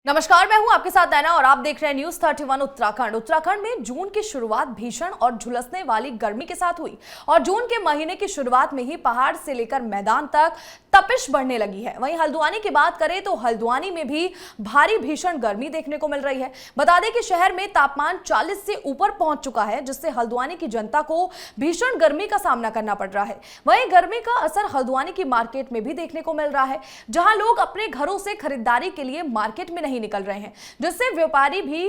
नमस्कार, मैं हूं आपके साथ नैना और आप देख रहे हैं न्यूज 31 उत्तराखंड। उत्तराखंड में जून की शुरुआत भीषण और झुलसने वाली गर्मी के साथ हुई और जून के महीने की शुरुआत में ही पहाड़ से लेकर मैदान तक तपिश बढ़ने लगी है। वहीं हल्द्वानी की बात करें तो हल्द्वानी में भी भारी भीषण गर्मी देखने को मिल रही है। बता दें कि शहर में तापमान 40 से ऊपर पहुंच चुका है, जिससे हल्द्वानी की जनता को भीषण गर्मी का सामना करना पड़ रहा है। वहीं गर्मी का असर हल्द्वानी की मार्केट में भी देखने को मिल रहा है, जहां लोग अपने घरों से खरीदारी के लिए मार्केट में नहीं निकल रहे हैं, जिससे व्यापारी भी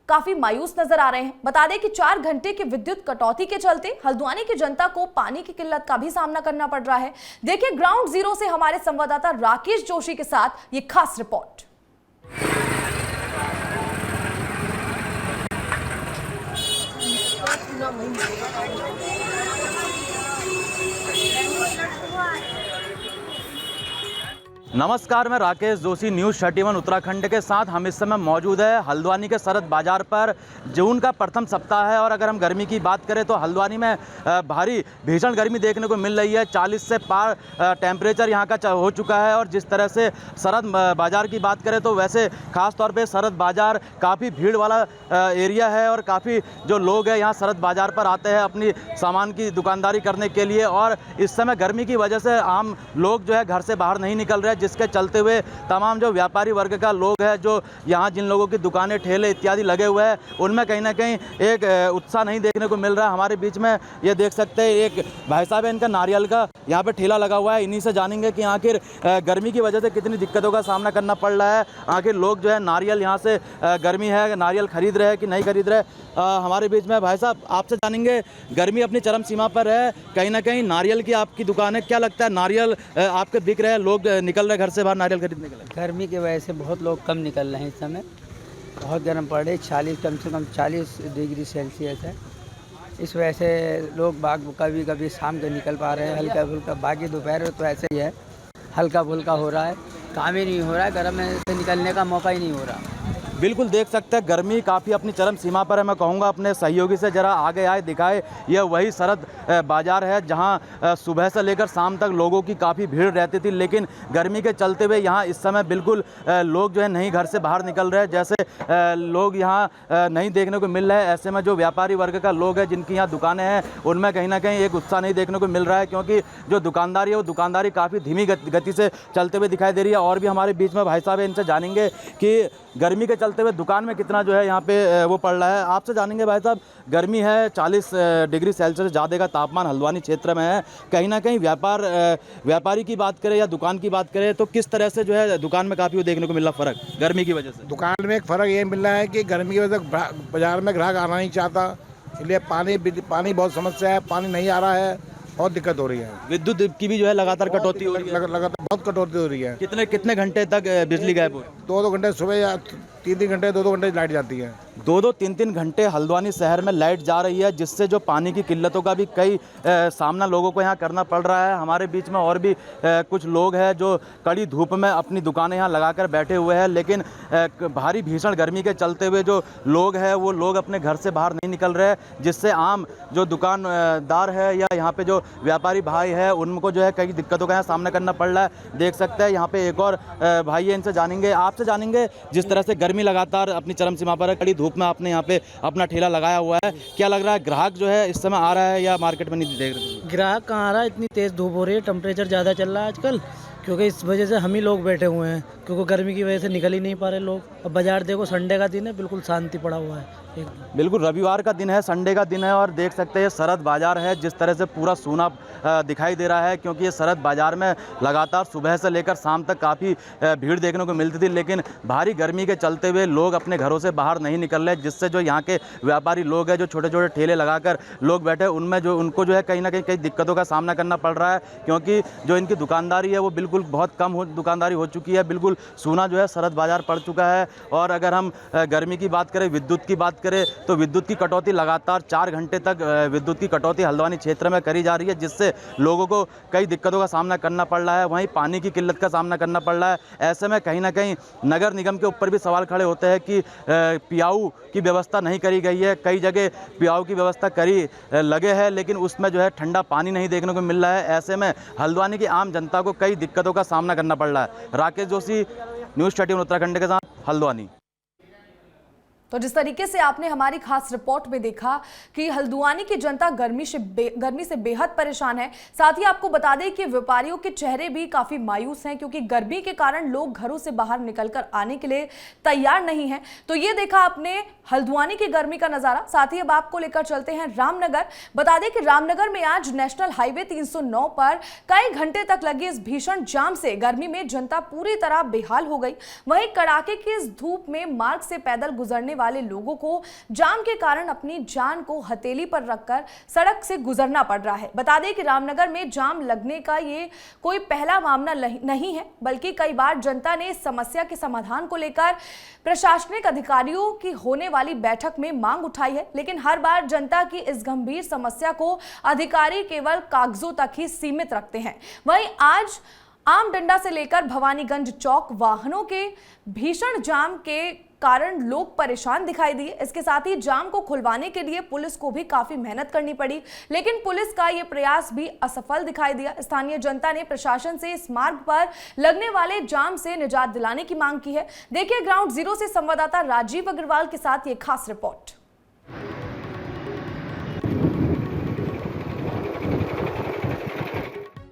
काफी मायूस नजर आ रहे हैं। बता दें कि 4 घंटे की विद्युत कटौती के चलते हल्द्वानी की जनता को पानी की किल्लत का भी सामना करना पड़ रहा है। देखिए ग्राउंड जीरो से हमारे संवाददाता राकेश जोशी के साथ ये खास रिपोर्ट। नमस्कार, मैं राकेश जोशी न्यूज़ 31 उत्तराखंड के साथ। हम इस समय मौजूद है हल्द्वानी के सरहद बाजार पर। जून का प्रथम सप्ताह है और अगर हम गर्मी की बात करें तो हल्द्वानी में भारी भीषण गर्मी देखने को मिल रही है। 40 से पार टेम्परेचर यहाँ का हो चुका है। और जिस तरह से सरहद बाजार की बात करें तो वैसे ख़ास तौर पे सरहद बाजार काफ़ी भीड़ वाला एरिया है और काफ़ी जो लोग हैं यहाँ सरहद बाजार पर आते हैं अपनी सामान की दुकानदारी करने के लिए। और इस समय गर्मी की वजह से आम लोग जो है घर से बाहर नहीं निकल रहे, जिसके चलते हुए तमाम जो व्यापारी वर्ग का लोग है, जो यहाँ जिन लोगों की दुकानें ठेले इत्यादि लगे हुए हैं, उनमें कहीं ना कहीं एक उत्साह नहीं देखने को मिल रहा है। हमारे बीच में ये देख सकते हैं एक भाई साहब है, इनका नारियल का यहाँ पे ठेला लगा हुआ है। इन्हीं से जानेंगे कि आखिर गर्मी की वजह से कितनी दिक्कतों का सामना करना पड़ रहा है। आखिर लोग जो है नारियल यहाँ से गर्मी है नारियल खरीद रहे हैं कि नहीं खरीद रहे। हमारे बीच में भाई साहब, आपसे जानेंगे, गर्मी अपनी चरम सीमा पर है, कहीं ना कहीं नारियल की आपकी दुकान है, क्या लगता है नारियल आपके बिक रहे हैं, लोग निकल रहे घर से बाहर नारियल खरीदने के लिए? गर्मी की वजह से बहुत लोग कम निकल रहे हैं। इस समय बहुत गर्म पड़ रही, 40 कम से कम 40 डिग्री सेल्सियस है। इस वजह से लोग बाग कभी कभी शाम को निकल पा रहे हैं हल्का फुल्का। बाकी दोपहर में तो ऐसे ही है, हल्का फुल्का हो रहा है, काम ही नहीं हो रहा है, गर्म से निकलने का मौका ही नहीं हो रहा। बिल्कुल देख सकते हैं गर्मी काफ़ी अपनी चरम सीमा पर है। मैं कहूँगा अपने सहयोगी से ज़रा आगे आए दिखाए। यह वही सरहद बाज़ार है जहाँ सुबह से लेकर शाम तक लोगों की काफ़ी भीड़ रहती थी, लेकिन गर्मी के चलते हुए यहाँ इस समय बिल्कुल लोग जो है नहीं घर से बाहर निकल रहे हैं, जैसे लोग यहाँ नहीं देखने को मिल रहे हैं। ऐसे में जो व्यापारी वर्ग का लोग है, जिनकी यहाँ दुकानें हैं, उनमें कहीं ना कहीं एक उत्साह नहीं देखने को मिल रहा है, क्योंकि जो दुकानदारी है वो दुकानदारी काफ़ी धीमी गति से चलते हुए दिखाई दे रही है। और भी हमारे बीच में भाई साहब है, इनसे जानेंगे कि गर्मी के चलते हुए दुकान में कितना जो है यहाँ पे वो पड़ रहा है। आपसे जानेंगे भाई साहब, गर्मी है, 40 डिग्री सेल्सियस ज़्यादा का तापमान हल्द्वानी क्षेत्र में है, कहीं ना कहीं व्यापारी की बात करें या दुकान की बात करें तो किस तरह से जो है दुकान में काफ़ी वो देखने को मिल रहा फ़र्क गर्मी की वजह से? दुकान में एक फ़र्क ये मिल रहा है कि गर्मी की वजह से बाज़ार में ग्राहक आना नहीं चाहता, इसलिए पानी बहुत समस्या है, पानी नहीं आ रहा है और दिक्कत हो रही है। विद्युत की भी जो है लगातार कटौती हो रही है, लगातार बहुत कटौती हो रही है। कितने घंटे तक बिजली गायब हो? 2-2 घंटे सुबह या 3-3 घंटे 2-2 घंटे लाइट जाती है। 2-2 3-3 घंटे हल्द्वानी शहर में लाइट जा रही है, जिससे जो पानी की किल्लतों का भी कई सामना लोगों को यहाँ करना पड़ रहा है। हमारे बीच में और भी कुछ लोग हैं जो कड़ी धूप में अपनी दुकानें यहाँ लगाकर बैठे हुए हैं, लेकिन भारी भीषण गर्मी के चलते हुए जो लोग हैं वो लोग अपने घर से बाहर नहीं निकल रहे, जिससे आम जो दुकानदार है या यहाँ पे जो व्यापारी भाई है उनको जो है कई दिक्कतों का यहाँ सामना करना पड़ रहा है। देख सकते हैं यहाँ पे एक और भाई है, इनसे जानेंगे, आपसे जानेंगे, जिस तरह से गर्मी लगातार अपनी चरम सीमा पर है, कड़ी धूप में आपने यहाँ पे अपना ठेला लगाया हुआ है, क्या लग रहा है ग्राहक जो है इस समय आ रहा है या मार्केट में नहीं देख रहे? ग्राहक कहाँ आ रहा है, इतनी तेज़ धूप हो रही है, टेम्परेचर ज़्यादा चल रहा है आजकल, क्योंकि इस वजह से हम ही लोग बैठे हुए हैं, क्योंकि गर्मी की वजह से निकल ही नहीं पा रहे लोग। अब बाजार देखो, संडे का दिन है, बिल्कुल शांति पड़ा हुआ है। बिल्कुल रविवार का दिन है, संडे का दिन है और देख सकते हैं सरहद बाजार है, जिस तरह से पूरा सूना दिखाई दे रहा है, क्योंकि ये सरहद बाजार में लगातार सुबह से लेकर शाम तक काफ़ी भीड़ देखने को मिलती थी, लेकिन भारी गर्मी के चलते हुए लोग अपने घरों से बाहर नहीं निकल रहे, जिससे जो यहाँ के व्यापारी लोग हैं, जो छोटे छोटे ठेले लगाकर लोग बैठे, उनमें जो उनको जो है कहीं ना कहीं कई दिक्कतों का सामना करना पड़ रहा है, क्योंकि जो इनकी दुकानदारी है वो बिल्कुल बहुत कम दुकानदारी हो चुकी है, बिल्कुल सूना जो है सरहद बाजार पड़ चुका है। और अगर हम गर्मी की बात करें, विद्युत की बात करें तो विद्युत की कटौती लगातार 4 घंटे तक विद्युत की कटौती हल्द्वानी क्षेत्र में करी जा रही है, जिससे लोगों को कई दिक्कतों का सामना करना पड़ रहा है। वहीं पानी की किल्लत का सामना करना पड़ रहा है। ऐसे में कहीं ना कहीं नगर निगम के ऊपर भी सवाल खड़े होते हैं कि पियाऊ की व्यवस्था नहीं करी गई है। कई जगह पियाऊ की व्यवस्था करी लगे है, लेकिन उसमें जो है ठंडा पानी नहीं देखने को मिल रहा है। ऐसे में हल्द्वानी की आम जनता को कई दिक्कतों का सामना करना पड़ रहा है। राकेश जोशी, न्यूज़ 31 उत्तराखंड के साथ। हल्द्वानी। तो जिस तरीके से आपने हमारी खास रिपोर्ट में देखा कि हल्द्वानी की जनता गर्मी से बेहद परेशान है। साथ ही आपको बता दें कि व्यापारियों के चेहरे भी काफी मायूस हैं, क्योंकि गर्मी के कारण लोग घरों से बाहर निकलकर आने के लिए तैयार नहीं हैं। तो ये देखा आपने हल्द्वानी की गर्मी का नजारा। साथ ही अब आपको लेकर चलते हैं रामनगर। बता दें कि रामनगर में आज नेशनल हाईवे 309 पर कई घंटे तक लगे इस भीषण जाम से गर्मी में जनता पूरी तरह बेहाल हो गई। वहीं कड़ाके की इस धूप में मार्ग से पैदल गुजरने वाले लोगों को जाम के कारण अपनी जान को हथेली पर रखकर सड़क से गुजरना पड़ रहा है। बता दें कि रामनगर में जाम लगने का ये कोई पहला मामला नहीं है, बल्कि कई बार जनता ने इस समस्या के समाधान को लेकर प्रशासनिक अधिकारियों की होने वाली बैठक में मांग उठाई है, लेकिन हर बार जनता की इस गंभीर समस्या को अधिकारी केवल कागजों तक ही सीमित रखते हैं। वहीं आज आम डंडा से लेकर भवानीगंज चौक वाहनों के भीषण जाम के कारण लोग परेशान दिखाई दिए। इसके साथ ही जाम को खुलवाने के लिए पुलिस को भी काफी मेहनत करनी पड़ी, लेकिन पुलिस का यह प्रयास भी असफल दिखाई दिया। स्थानीय जनता ने प्रशासन से इस मार्ग पर लगने वाले जाम से निजात दिलाने की मांग की है। देखिए ग्राउंड जीरो से संवाददाता राजीव अग्रवाल के साथ ये खास रिपोर्ट।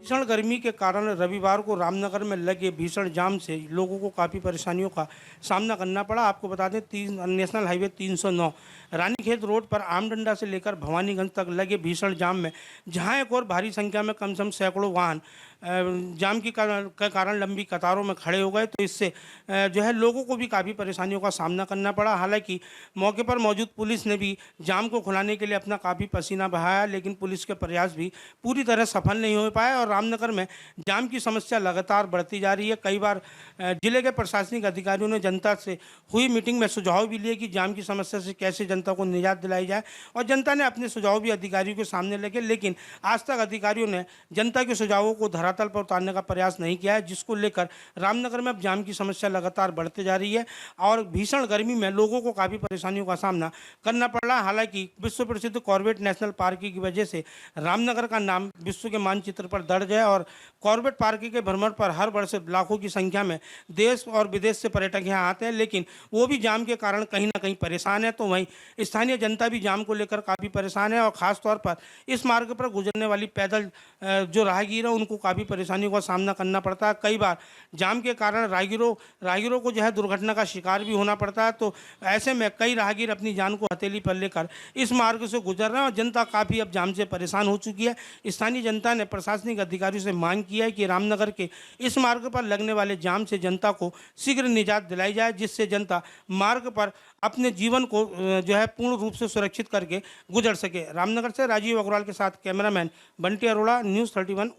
भीषण गर्मी के कारण रविवार को रामनगर में लगे भीषण जाम से लोगों को काफ़ी परेशानियों का सामना करना पड़ा। आपको बता दें नेशनल हाईवे 309 रानीखेत रोड पर आमडंडा से लेकर भवानीगंज तक लगे भीषण जाम में जहां एक और भारी संख्या में कम से कम सैकड़ों वाहन जाम के कारण लंबी कतारों में खड़े हो गए। तो इससे जो है लोगों को भी काफ़ी परेशानियों का सामना करना पड़ा। हालांकि मौके पर मौजूद पुलिस ने भी जाम को खुलाने के लिए अपना काफ़ी पसीना बहाया, लेकिन पुलिस के प्रयास भी पूरी तरह सफल नहीं हो पाए और रामनगर में जाम की समस्या लगातार बढ़ती जा रही है। कई बार जिले के प्रशासनिक अधिकारियों ने जनता से हुई मीटिंग में सुझाव भी लिए कि जाम की समस्या से कैसे जनता को निजात दिलाई जाए, और जनता ने अपने सुझाव भी अधिकारियों के सामने रखे, लेकिन आज तक अधिकारियों ने जनता के सुझावों को धरातल पर उतारने का प्रयास नहीं किया है, जिसको लेकर रामनगर में अब जाम की समस्या लगातार बढ़ते जा रही है और भीषण गर्मी में लोगों को काफ़ी परेशानियों का सामना करना पड़ रहा है। हालांकि विश्व प्रसिद्ध कॉर्बेट नेशनल पार्क की वजह से रामनगर का नाम विश्व के मानचित्र पर दर्ज है और कॉर्बेट पार्क के भ्रमण पर हर वर्ष लाखों की संख्या में देश और विदेश से पर्यटक यहाँ आते हैं, लेकिन वो भी जाम के कारण कहीं ना कहीं परेशान है। तो वहीं स्थानीय जनता भी जाम को लेकर काफ़ी परेशान है और ख़ास तौर पर इस मार्ग पर गुजरने वाली पैदल जो राहगीर है उनको काफ़ी परेशानियों का सामना करना पड़ता है। कई बार जाम के कारण राहगीरों को जो है दुर्घटना का शिकार भी होना पड़ता है। तो ऐसे में कई राहगीर अपनी जान को हथेली पर लेकर इस मार्ग से गुजर रहे हैं और जनता काफ़ी अब जाम से परेशान हो चुकी है। स्थानीय जनता ने प्रशासनिक अधिकारियों से मांग की है कि रामनगर के इस मार्ग पर लगने वाले जाम से जनता को शीघ्र निजात दिलाई जाए, जिससे जनता मार्ग पर अपने जीवन को जो है पूर्ण रूप से सुरक्षित करके गुजर सके। रामनगर से राजीव अग्रवाल के साथ कैमरामैन बंटी अरोड़ा, न्यूज़ 31।